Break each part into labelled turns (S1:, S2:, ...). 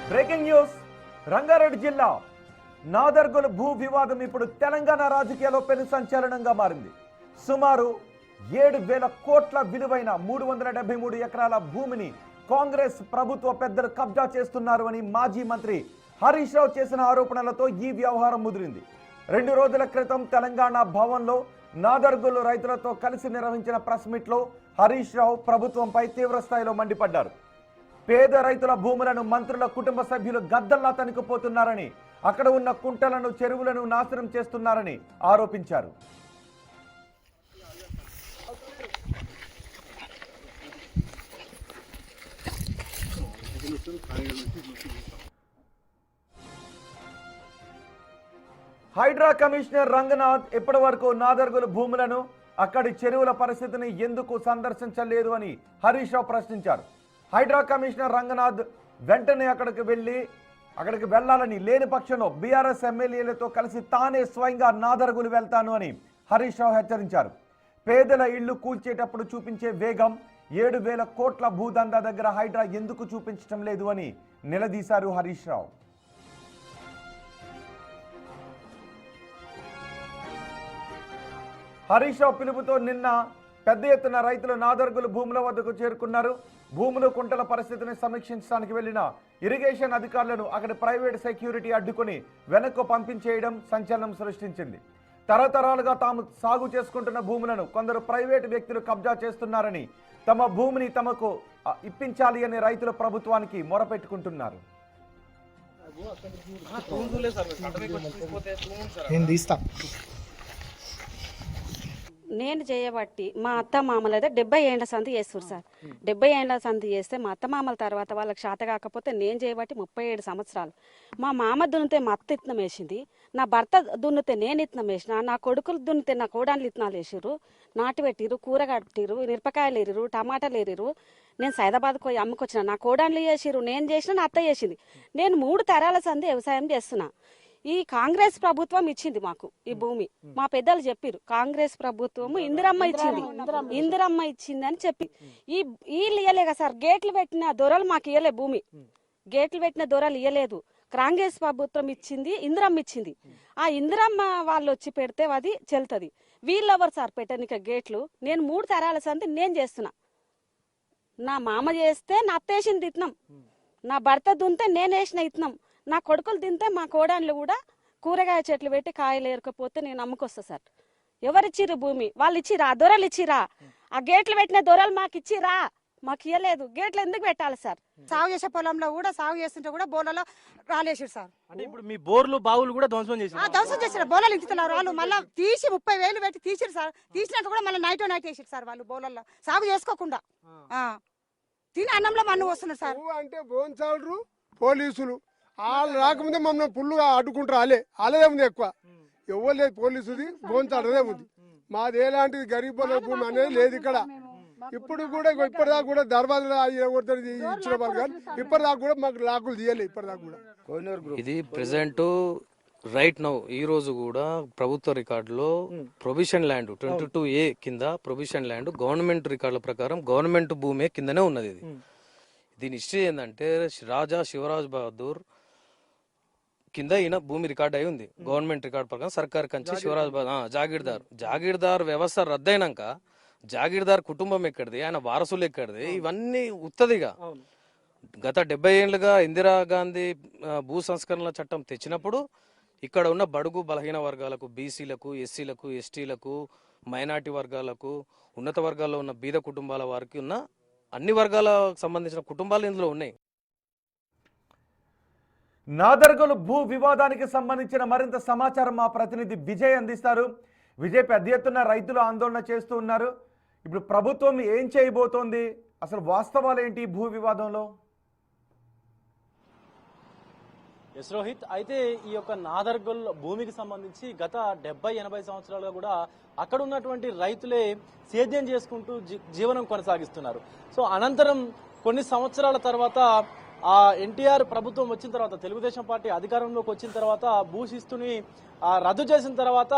S1: Breaking news Rangareddy జిల్లా నాదర్గోల్ భూ వివాదం ఇప్పుడు తెలంగాణ రాజకీయాల్లో పెను సంచలనంగా మారింది. సుమారు 7,000 కోట్ల విలువైన 373 ఎకరాల భూమిని కాంగ్రెస్ ప్రభుత్వ పెద్దలు కబ్జా చేస్తున్నారు అని మాజీ మంత్రి హరీష్ రావు చేసిన ఆరోపణలతో ఈ వ్యవహారం ముదిరింది. 2 రోజుల క్రితం తెలంగాణ భవన్లో నాదర్గోల్ రైతులతో కలిసి నిర్వహించిన ప్రెస్ మీట్లో హరీష్ రావు ప్రభుత్వంపై తీవ్ర స్థాయిలో మండిపడ్డారు. పేద రైతుల భూములను మంత్రుల కుటుంబ సభ్యులు గద్దల్లా తనుకుపోతున్నారని, అక్కడ ఉన్న కుంటలను చెరువులను నాశనం చేస్తున్నారని ఆరోపించారు. హైడ్రా కమిషనర్ రంగనాథ్ ఇప్పటి వరకు నాదర్గోల్ భూములను, అక్కడి చెరువుల పరిస్థితిని ఎందుకు సందర్శించలేదు అని హరీష్ రావు ప్రశ్నించారు. హైడ్రా కమిషనర్ రంగనాథ్ వెంటనే అక్కడికి వెళ్లాలని, లేని పక్షంలో బీఆర్ఎస్ ఎమ్మెల్యేలతో కలిసి తానే స్వయంగా నాదర్గోల్ వెళ్తాను అని హరీష్ రావు హెచ్చరించారు. పేదల ఇళ్లు కూల్చేటప్పుడు చూపించే వేగం 7,000 కోట్ల భూదందా దగ్గర హైడ్రా ఎందుకు చూపించడం లేదు అని నిలదీశారు హరీష్ రావు. హరీష్ రావు పిలుపుతో నిన్న పెద్ద ఎత్తున రైతులు నాదర్గోల్ భూముల వద్దకు చేరుకున్నారు. భూములు కుంటల పరిస్థితిని సమీక్షించడానికి వెళ్లిన ఇరిగేషన్ అధికారులను అక్కడి ప్రైవేట్ సెక్యూరిటీ అడ్డుకుని వెనక్కు పంపించేయడం సంచలనం సృష్టించింది. తరతరాలుగా తాము సాగు చేసుకుంటున్న భూములను కొందరు ప్రైవేటు వ్యక్తులు కబ్జా చేస్తున్నారని, తమ భూమిని తమకు ఇప్పించాలి అని రైతులు ప్రభుత్వానికి మొరపెట్టుకుంటున్నారు.
S2: నేను చేయబట్టి మా అత్త మామలు అయితే 70 ఏళ్ల సంధి చేస్తారు సార్. 70 ఏళ్ల సంధి చేస్తే మా అత్త మామల తర్వాత వాళ్ళకి శాత కాకపోతే నేను చేయబట్టి 37 సంవత్సరాలు. మా మామ దున్నితే మా అత్త ఇత్తనం వేసింది, నా భర్త దున్నితే నేను ఇత్తనం వేసిన, నా కొడుకులు దున్నితే నా కోడాన్లు ఇత్తనాలు వేసిర్రు, నాటు పెట్టిరు, కూర కట్టిరు, మిరపకాయలు ఎరిరు, టమాటాలు ఎరిరు. నేను సైదాబాద్కి పోయి అమ్ముకొచ్చిన, నా కోడాన్లు చేసిరు, నేను చేసిన, నా అత్త చేసింది. నేను 3 తరాల సంధి వ్యవసాయం చేస్తున్నా. ఈ కాంగ్రెస్ ప్రభుత్వం ఇచ్చింది మాకు ఈ భూమి. మా పెద్దలు చెప్పిరు కాంగ్రెస్ ప్రభుత్వము ఇందిరమ్మ ఇచ్చింది అని చెప్పి. వీళ్ళు ఇయ్యలే కదా సార్, గేట్లు పెట్టిన దొరలు మాకు ఇయ్యలే భూమి. గేట్లు పెట్టిన దొరలు ఇయ్యలేదు, కాంగ్రెస్ ప్రభుత్వం ఇచ్చింది, ఇందిరమ్మ ఇచ్చింది. ఆ ఇందిరమ్మ వాళ్ళు వచ్చి పెడితే అది చెల్తుంది. వీళ్ళెవరు సార్ పెట్టనిక గేట్లు? నేను 3 తరాల సంది నేను చేస్తున్నా. నా మామ చేస్తే నా అత్త వేసింది ఇత్తనం, నా భర్త దున్నితే నేను వేసిన ఇత్తనం, నా కొడుకులు తింటే మా కోడాన్లు కూడా కూరగాయ చెట్లు పెట్టి కాయలు ఏరకపోతే నేను అమ్ముకొస్తా సార్. ఎవరిచ్చిర్రు భూమి? వాళ్ళు ఇచ్చిరా? దొరలు ఇచ్చిరా? ఆ గేట్లు పెట్టిన దొరలు మాకు ఇచ్చిరా? మాకు ఇయ్యలేదు. గేట్లు ఎందుకు పెట్టాలి సార్?
S3: సాగు చేసే పొలంలో కూడా సాగు చేస్తుంటే కూడా బోర్లలో రాలేసారు సార్.
S4: అంటే ఇప్పుడు మీ బోర్లు బావులు కూడా ధ్వంసం
S3: చేసారు. బోర్లు ఇంచుతున్నారు వాళ్ళు. మళ్ళీ తీసి 30,000 పెట్టి తీసిరు సార్. తీసినాక కూడా మళ్ళీ నైట్ వేసారు సార్ వాళ్ళు బోర్లలో సాగు చేసుకోకుండా. తిని అన్నంలో మన్ను వస్తున్నారు సార్.
S5: అంటే బోన్సాలరు పోలీసులు వాళ్ళు రాకముందే మమ్మల్ని ఫుల్గా అడ్డుకుంటారు. వాళ్ళదే ఉంది ఎక్కువ, ఎవరు లేదు. పోలీసుది బోన్సాలదే ఉంది. మాది ఎలాంటిది గరీబ్ భూమి అనేది లేదు ఇక్కడ. ఇప్పుడు కూడా ఇప్పటిదాకా కూడా దర్వాజా ఇచ్చిన వాళ్ళు కానీ ఇప్పటిదాకా కూడా మాకు లాకులు తీయలేదు. ఇప్పటిదాకా కూడా
S6: ఇది ప్రెసెంట్ రైట్ నౌ ఈ రోజు కూడా ప్రభుత్వ రికార్డులో ప్రొవిషన్ ల్యాండ్ 22A కింద ప్రొవిషన్ ల్యాండ్ గవర్నమెంట్ రికార్డుల ప్రకారం గవర్నమెంట్ భూమి కిందనే ఉన్నది. ఇది దీని హిస్టరీ ఏంటంటే రాజా శివరాజ్ బహదూర్ కింద ఈయన భూమి రికార్డ్ అయి ఉంది. గవర్నమెంట్ రికార్డ్ ప్రకారం సర్కార్ కంచి శివరాజ్ జాగీర్దార్ వ్యవస్థ రద్దయినాక జాగీర్దార్ కుటుంబం ఎక్కడిది, ఆయన వారసులు ఎక్కడిది, ఇవన్నీ ఉత్తదిగా. గత 70 ఏళ్లుగా ఇందిరాగాంధీ భూ సంస్కరణల చట్టం తెచ్చినప్పుడు ఇక్కడ ఉన్న బడుగు బలహీన వర్గాలకు, బీసీలకు, ఎస్సీలకు, ఎస్టీలకు, మైనార్టీ వర్గాలకు, ఉన్నత వర్గాల్లో ఉన్న బీద కుటుంబాల వారికి ఉన్న అన్ని వర్గాలకు సంబంధించిన కుటుంబాలు ఇందులో ఉన్నాయి.
S1: నాదర్గోల్ భూ వివాదానికి సంబంధించిన మరింత సమాచారం మా ప్రతినిధి విజయ్ అందిస్తారు. విజయ్, పెద్ద ఎత్తున రైతులు ఆందోళన చేస్తూ ఉన్నారు. ఇప్పుడు ప్రభుత్వం ఏం చేయబోతోంది? అసలు వాస్తవాలు ఏంటి భూ వివాదంలో?
S4: ఎస్ రోహిత్, అయితే ఈ యొక్క నాదర్గోల్ భూమికి సంబంధించి గత 70-80 సంవత్సరాలుగా కూడా అక్కడ ఉన్నటువంటి రైతులే సేద్యం చేసుకుంటూ జీవనం కొనసాగిస్తున్నారు. సో అనంతరం కొన్ని సంవత్సరాల తర్వాత ఎన్టీఆర్ ప్రభుత్వం వచ్చిన తర్వాత, తెలుగుదేశం పార్టీ అధికారంలోకి వచ్చిన తర్వాత భూశిస్తుని రద్దు చేసిన తర్వాత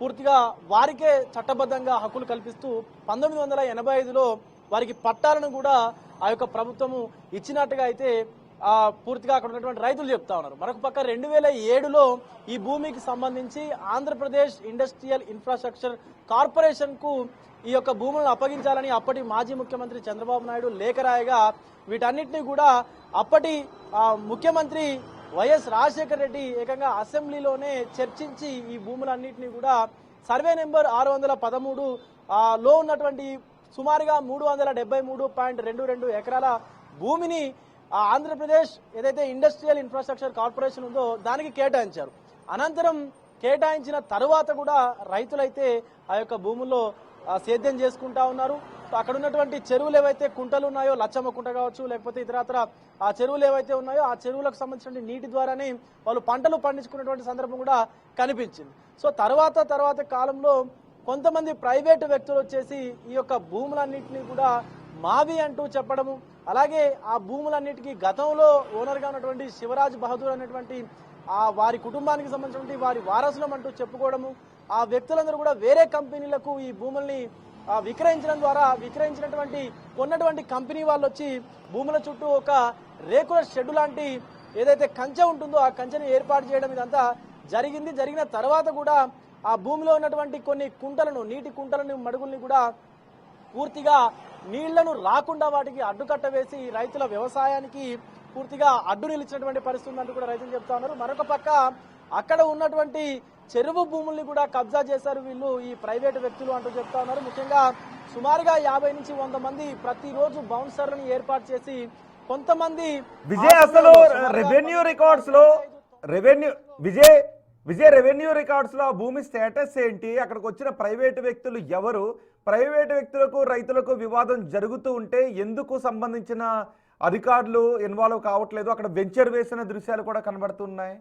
S4: పూర్తిగా వారికే చట్టబద్ధంగా హక్కులు కల్పిస్తూ 1985లో వారికి పట్టాలను కూడా ఆ యొక్క ప్రభుత్వము ఇచ్చినట్టుగా అయితే పూర్తిగా అక్కడ ఉన్నటువంటి రైతులు చెప్తా ఉన్నారు. మరొక పక్క 2007లో ఈ భూమికి సంబంధించి ఆంధ్రప్రదేశ్ ఇండస్ట్రియల్ ఇన్ఫ్రాస్ట్రక్చర్ కార్పొరేషన్ కు ఈ యొక్క భూములను అప్పగించాలని అప్పటి మాజీ ముఖ్యమంత్రి చంద్రబాబు నాయుడు లేఖ రాయగా వీటన్నిటిని కూడా అప్పటి ముఖ్యమంత్రి వైఎస్ రాజశేఖర రెడ్డి ఏకంగా అసెంబ్లీలోనే చర్చించి ఈ భూములన్నింటినీ కూడా సర్వే నెంబర్ 613 లో ఉన్నటువంటి సుమారుగా 373.22 ఎకరాల భూమిని ఆంధ్రప్రదేశ్ ఏదైతే ఇండస్ట్రియల్ ఇన్ఫ్రాస్ట్రక్చర్ కార్పొరేషన్ ఉందో దానికి కేటాయించారు. అనంతరం కేటాయించిన తరువాత కూడా రైతులైతే ఆ యొక్క భూముల్లో సేద్యం చేసుకుంటా ఉన్నారు. అక్కడ ఉన్నటువంటి చెరువులు ఏవైతే కుంటలు ఉన్నాయో, లచ్చమ్మ కుంట కావచ్చు, లేకపోతే ఇతరత్ర ఆ చెరువులు ఏవైతే ఉన్నాయో ఆ చెరువులకు సంబంధించిన నీటి ద్వారానే వాళ్ళు పంటలు పండించుకున్నటువంటి సందర్భం కూడా కనిపించింది. సో తర్వాత కాలంలో కొంతమంది ప్రైవేటు వ్యక్తులు వచ్చేసి ఈ యొక్క భూములన్నింటినీ కూడా మావి అంటూ చెప్పడము, అలాగే ఆ భూములన్నిటికీ గతంలో ఓనర్గా ఉన్నటువంటి శివరాజ్ బహదూర్ అనేటువంటి వారి కుటుంబానికి సంబంధించినటువంటి వారి వారసులం అంటూ చెప్పుకోవడము, ఆ వ్యక్తులందరూ కూడా వేరే కంపెనీలకు ఈ భూముల్ని విక్రయించడం ద్వారా కొన్నటువంటి కంపెనీ వాళ్ళు వచ్చి భూముల చుట్టూ ఒక రేకుల షెడ్ లాంటి ఏదైతే కంచె ఉంటుందో ఆ కంచెని ఏర్పాటు చేయడం ఇదంతా జరిగిన తర్వాత కూడా ఆ భూమిలో ఉన్నటువంటి కొన్ని కుంటలను, నీటి కుంటలను, మడుగుల్ని కూడా పూర్తిగా నీళ్లను రాకుండా వాటికి అడ్డుకట్ట వేసి రైతుల వ్యవసాయానికి పూర్తిగా అడ్డు నిలిచినటువంటి పరిస్థితి ఉందంటూ కూడా రైతులు చెప్తా ఉన్నారు. మరొక పక్క అక్కడ ఉన్నటువంటి చెరువు భూముల్ని కూడా కబ్జా చేశారు వీళ్ళు, ఈ ప్రైవేటు వ్యక్తులు అంటూ చెప్తా ఉన్నారు. ముఖ్యంగా సుమారుగా 50 నుంచి 100 మంది ప్రతిరోజు బౌన్సర్లను ఏర్పాటు చేసి కొంతమంది
S1: విజయ్ అసలు రెవెన్యూ రికార్డ్స్ లో రెవెన్యూ రికార్డ్స్ లో భూమి స్టేటస్ ఏంటి, అక్కడికి వచ్చిన ప్రైవేటు వ్యక్తులు ఎవరు, ప్రైవేటు వ్యక్తులకు రైతులకు వివాదం జరుగుతూ ఉంటే ఎందుకు సంబంధించిన అధికారులు ఇన్వాల్వ్ కావట్లేదు, అక్కడ వెంచర్ వేసిన దృశ్యాలు కూడా కనబడుతున్నాయి.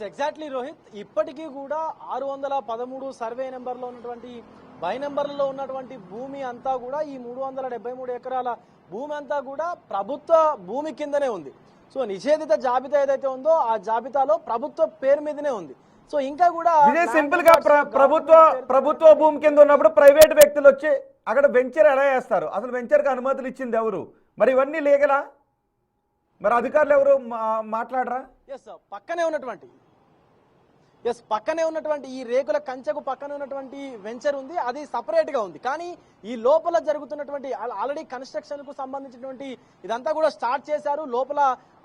S4: ఎగ్జాక్ట్లీ రోహిత్, ఇప్పటికీ కూడా 613 సర్వే నెంబర్లో ఉన్నటువంటి బై నెంబర్లలో ఉన్నటువంటి భూమి అంతా కూడా ఈ 373 ఎకరాల భూమి అంతా కూడా ప్రభుత్వ భూమి కిందనే ఉంది. సో నిషేధిత జాబితా ఏదైతే ఉందో ఆ జాబితాలో ప్రభుత్వ పేరు మీదనే ఉంది. సో ఇంకా కూడా
S1: సింపుల్ గా ప్రభుత్వ భూమి కింద ఉన్నప్పుడు ప్రైవేట్ వ్యక్తులు వచ్చి అక్కడ వెంచర్ ఎలా చేస్తారు, అసలు వెంచర్ కి అనుమతులు ఇచ్చింది ఎవరు, మరి ఇవన్నీ లీగలా, మరి అధికారులు ఎవరు మాట్లాడరా?
S4: పక్కనే ఉన్నటువంటి ఈ రేకుల కంచెకు పక్కనే ఉన్నటువంటి వెంచర్ ఉంది, అది సపరేట్ గా ఉంది. కానీ ఈ లోపల జరుగుతున్నటువంటి ఆల్రెడీ కన్స్ట్రక్షన్ కు సంబంధించినటువంటి ఇదంతా కూడా స్టార్ట్ చేశారు. లోపల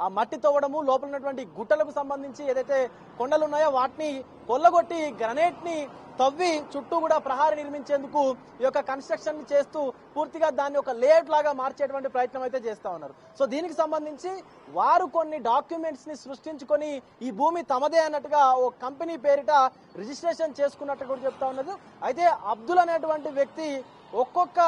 S4: ఆ మట్టి తవ్వడము, లోపల ఉన్నటువంటి గుట్టలకు సంబంధించి ఏదైతే కొండలు ఉన్నాయో వాటిని కొల్లగొట్టి గ్రనైట్ ని తవ్వి చుట్టూ కూడా ప్రహారీ నిర్మించేందుకు ఈ యొక్క కన్స్ట్రక్షన్ చేస్తూ పూర్తిగా దాన్ని ఒక లేఅవుట్ లాగా మార్చేటువంటి ప్రయత్నం అయితే చేస్తా ఉన్నారు. సో దీనికి సంబంధించి వారు కొన్ని డాక్యుమెంట్స్ ని సృష్టించుకొని ఈ భూమి తమదే అన్నట్టుగా ఓ కంపెనీ పేరిట రిజిస్ట్రేషన్ చేసుకున్నట్టు కూడా చెప్తా ఉన్నది. అయితే అబ్దుల్ అనేటువంటి వ్యక్తి ఒక్కొక్క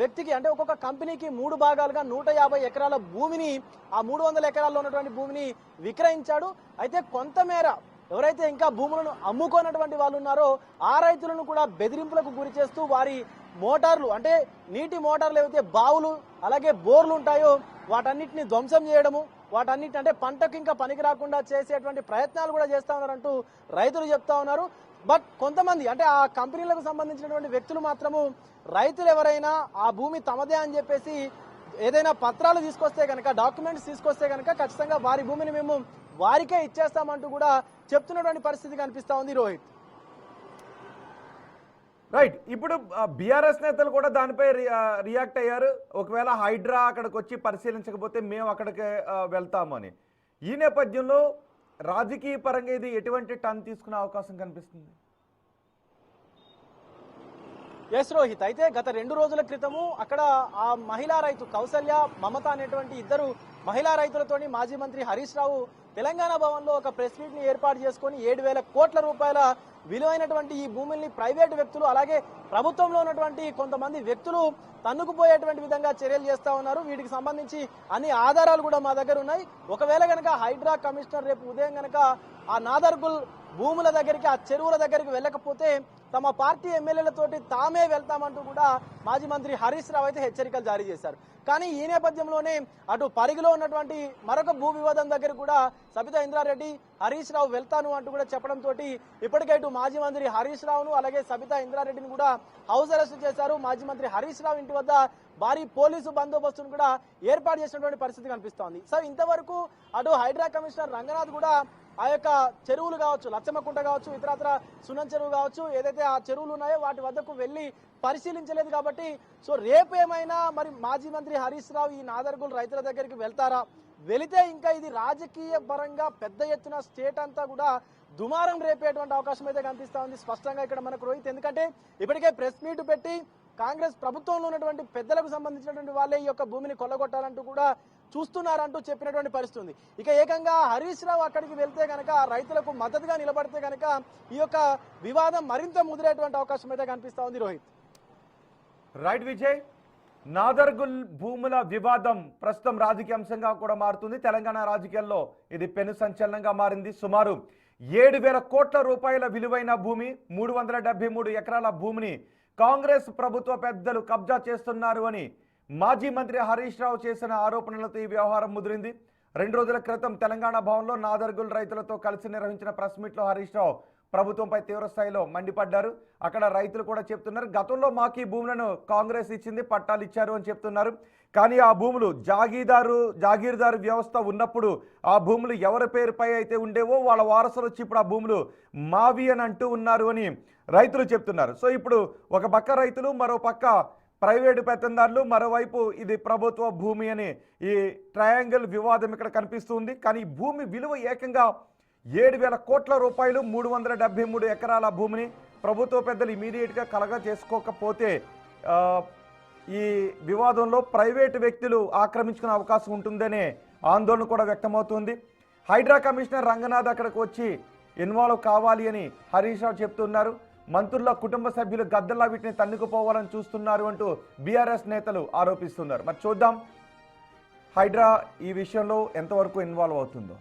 S4: వ్యక్తికి అంటే ఒక్కొక్క కంపెనీకి 3 భాగాలుగా 150 ఎకరాల భూమిని, ఆ 300 ఎకరాల్లో ఉన్నటువంటి భూమిని విక్రయించాడు. అయితే కొంతమేర ఎవరైతే ఇంకా భూములను అమ్ముకోనటువంటి వాళ్ళు ఉన్నారో ఆ రైతులను కూడా బెదిరింపులకు గురి చేస్తూ వారి మోటార్లు అంటే నీటి మోటార్లు ఏవైతే బావులు అలాగే బోర్లు ఉంటాయో వాటన్నిటిని ధ్వంసం చేయడము, వాటన్నిటిని అంటే పంటకు ఇంకా పనికి రాకుండా చేసేటువంటి ప్రయత్నాలు కూడా చేస్తా ఉన్నారంటూ రైతులు చెప్తా ఉన్నారు. బట్ కొంతమంది అంటే ఆ కంపెనీలకు సంబంధించినటువంటి వ్యక్తులు మాత్రము రైతులు ఎవరైనా ఆ భూమి తమదే అని చెప్పేసి ఏదైనా పత్రాలు తీసుకొస్తే కనుక, డాక్యుమెంట్స్ తీసుకొస్తే కనుక ఖచ్చితంగా వారి భూమిని మేము వారికే ఇచ్చేస్తామంటూ కూడా చెప్తున్నటువంటి పరిస్థితి కనిపిస్తా ఉంది రోహిత్.
S1: రైట్, ఇప్పుడు బీఆర్ఎస్ నేతలు కూడా దానిపై రియాక్ట్ అయ్యారు. ఒకవేళ హైడ్రా అక్కడికి వచ్చి పరిశీలించకపోతే మేము అక్కడికి వెళ్తామని. ఈ నేపథ్యంలో రాజకీయ పరంగా ఇది ఎటువంటి టర్న్ తీసుకునే అవకాశం కనిపిస్తుంది?
S4: ఎస్ రోహిత్, అయితే గత 2 రోజుల క్రితము అక్కడ ఆ మహిళా రైతు కౌసల్య, మమత అనేటువంటి 2 మహిళా రైతులతోని మాజీ మంత్రి హరీష్ రావు తెలంగాణ భవన్ లో ఒక ప్రెస్ మీట్ ని ఏర్పాటు చేసుకుని 7,000 కోట్ల రూపాయల విలువైనటువంటి ఈ భూముల్ని ప్రైవేటు వ్యక్తులు అలాగే ప్రభుత్వంలో ఉన్నటువంటి కొంతమంది వ్యక్తులు తన్నుకుపోయేటువంటి విధంగా చర్యలు చేస్తా ఉన్నారు. వీటికి సంబంధించి అన్ని ఆధారాలు కూడా మా దగ్గర ఉన్నాయి. ఒకవేళ గనక హైడ్రా కమిషనర్ రేపు ఉదయం గనక ఆ నాదర్గుల్ భూముల దగ్గరికి, ఆ చెరువుల దగ్గరికి వెళ్ళకపోతే తమ పార్టీ ఎమ్మెల్యేలతోటి తామే వెళ్తామంటూ కూడా మాజీ మంత్రి హరీష్ రావు అయితే హెచ్చరికలు జారీ చేశారు. కానీ ఈ నేపథ్యంలోనే అటు పరిగిలో ఉన్నటువంటి మరొక భూ వివాదం దగ్గర కూడా సబితా ఇంద్రారెడ్డి హరీష్ రావు వెళ్తాను అంటూ కూడా చెప్పడంతో ఇప్పటికే ఇటు మాజీ మంత్రి హరీష్ రావును అలాగే సబితా ఇంద్రారెడ్డిని కూడా హౌస్ అరెస్ట్ చేశారు. మాజీ మంత్రి హరీష్ రావు ఇంటి వద్ద భారీ పోలీసు బందోబస్తును కూడా ఏర్పాటు చేసినటువంటి పరిస్థితి కనిపిస్తోంది. సో ఇంతవరకు అటు హైడ్రా కమిషనర్ రంగనాథ్ కూడా ఆ యొక్క చెరువులు కావచ్చు, లచ్చమ్మకుంట కావచ్చు, ఇతరత్ర సున్నం చెరువు కావచ్చు, ఏదైతే ఆ చెరువులు ఉన్నాయో వాటి వద్దకు వెళ్ళి పరిశీలించలేదు. కాబట్టి సో రేపు ఏమైనా మరి మాజీ మంత్రి హరీష్ రావు ఈ నాదర్గుల్ రైతుల దగ్గరికి వెళ్తారా? వెళితే ఇంకా ఇది రాజకీయ పరంగా పెద్ద ఎత్తున స్టేట్ అంతా కూడా దుమారం రేపేటువంటి అవకాశం అయితే కనిపిస్తా ఉంది స్పష్టంగా ఇక్కడ మనకు రోహిత్. ఎందుకంటే ఇప్పటికే ప్రెస్ మీట్ పెట్టి కాంగ్రెస్ ప్రభుత్వంలో ఉన్నటువంటి పెద్దలకు సంబంధించినటువంటి వాళ్ళే ఈ యొక్క భూమిని కొల్లగొట్టాలంటూ కూడా చూస్తున్నారంటూ చెప్పినటువంటి పరిస్థితి ఉంది. ఇక ఏకంగా హరీష్ రావు అక్కడికి వెళ్తే కనుక రైతులకు మద్దతుగా నిలబడితే కనుక ఈ యొక్క వివాదం మరింత ముదిరేటువంటి అవకాశం అయితే కనిపిస్తా ఉంది రోహిత్.
S1: రైట్ విజయ్, నాదర్గుల్ భూముల వివాదం ప్రస్తుతం రాజకీయ అంశంగా కూడా మారుతుంది. తెలంగాణ రాజకీయాల్లో ఇది పెను సంచలనంగా మారింది. సుమారు 7,000 కోట్ల రూపాయల విలువైన భూమి, 373 ఎకరాల భూమిని కాంగ్రెస్ ప్రభుత్వ పెద్దలు కబ్జా చేస్తున్నారు అని మాజీ మంత్రి హరీష్ రావు చేసిన ఆరోపణలతో ఈ వ్యవహారం ముదిరింది. 2 రోజుల క్రితం తెలంగాణ భవన్లో నాదర్గుల్ రైతులతో కలిసి నిర్వహించిన ప్రెస్ మీట్లో హరీష్ రావు ప్రభుత్వంపై తీవ్ర స్థాయిలో మండిపడ్డారు. అక్కడ రైతులు కూడా చెప్తున్నారు, గతంలో మాకు ఈ భూములను కాంగ్రెస్ ఇచ్చింది, పట్టాలు ఇచ్చారు అని చెప్తున్నారు. కానీ ఆ భూములు జాగీర్దారు వ్యవస్థ ఉన్నప్పుడు ఆ భూములు ఎవరి పేరుపై అయితే ఉండేవో వాళ్ళ వారసులు వచ్చి ఇప్పుడు ఆ భూములు మావి అని అంటూ ఉన్నారు అని రైతులు చెప్తున్నారు. సో ఇప్పుడు ఒక పక్క రైతులు, మరో పక్క ప్రైవేటు పెత్తందారులు, మరోవైపు ఇది ప్రభుత్వ భూమి అని ఈ ట్రయాంగిల్ వివాదం ఇక్కడ కనిపిస్తుంది. కానీ భూమి విలువ ఏకంగా 7,000 కోట్ల రూపాయలు, 373 ఎకరాల భూమిని ప్రభుత్వ పెద్దలు ఇమీడియట్గా కలగా చేసుకోకపోతే ఈ వివాదంలో ప్రైవేటు వ్యక్తులు ఆక్రమించుకునే అవకాశం ఉంటుందనే ఆందోళన కూడా వ్యక్తమవుతుంది. హైడ్రా కమిషనర్ రంగనాథ్ అక్కడికి వచ్చి ఇన్వాల్వ్ కావాలి అని హరీష్ రావు చెప్తున్నారు. మంత్రుల కుటుంబ సభ్యులు గద్దల్లా వీటిని తన్నుకుపోవాలని చూస్తున్నారు అంటూ బీఆర్ఎస్ నేతలు ఆరోపిస్తున్నారు. మరి చూద్దాం హైడ్రా ఈ విషయంలో ఎంతవరకు ఇన్వాల్వ్ అవుతుందో.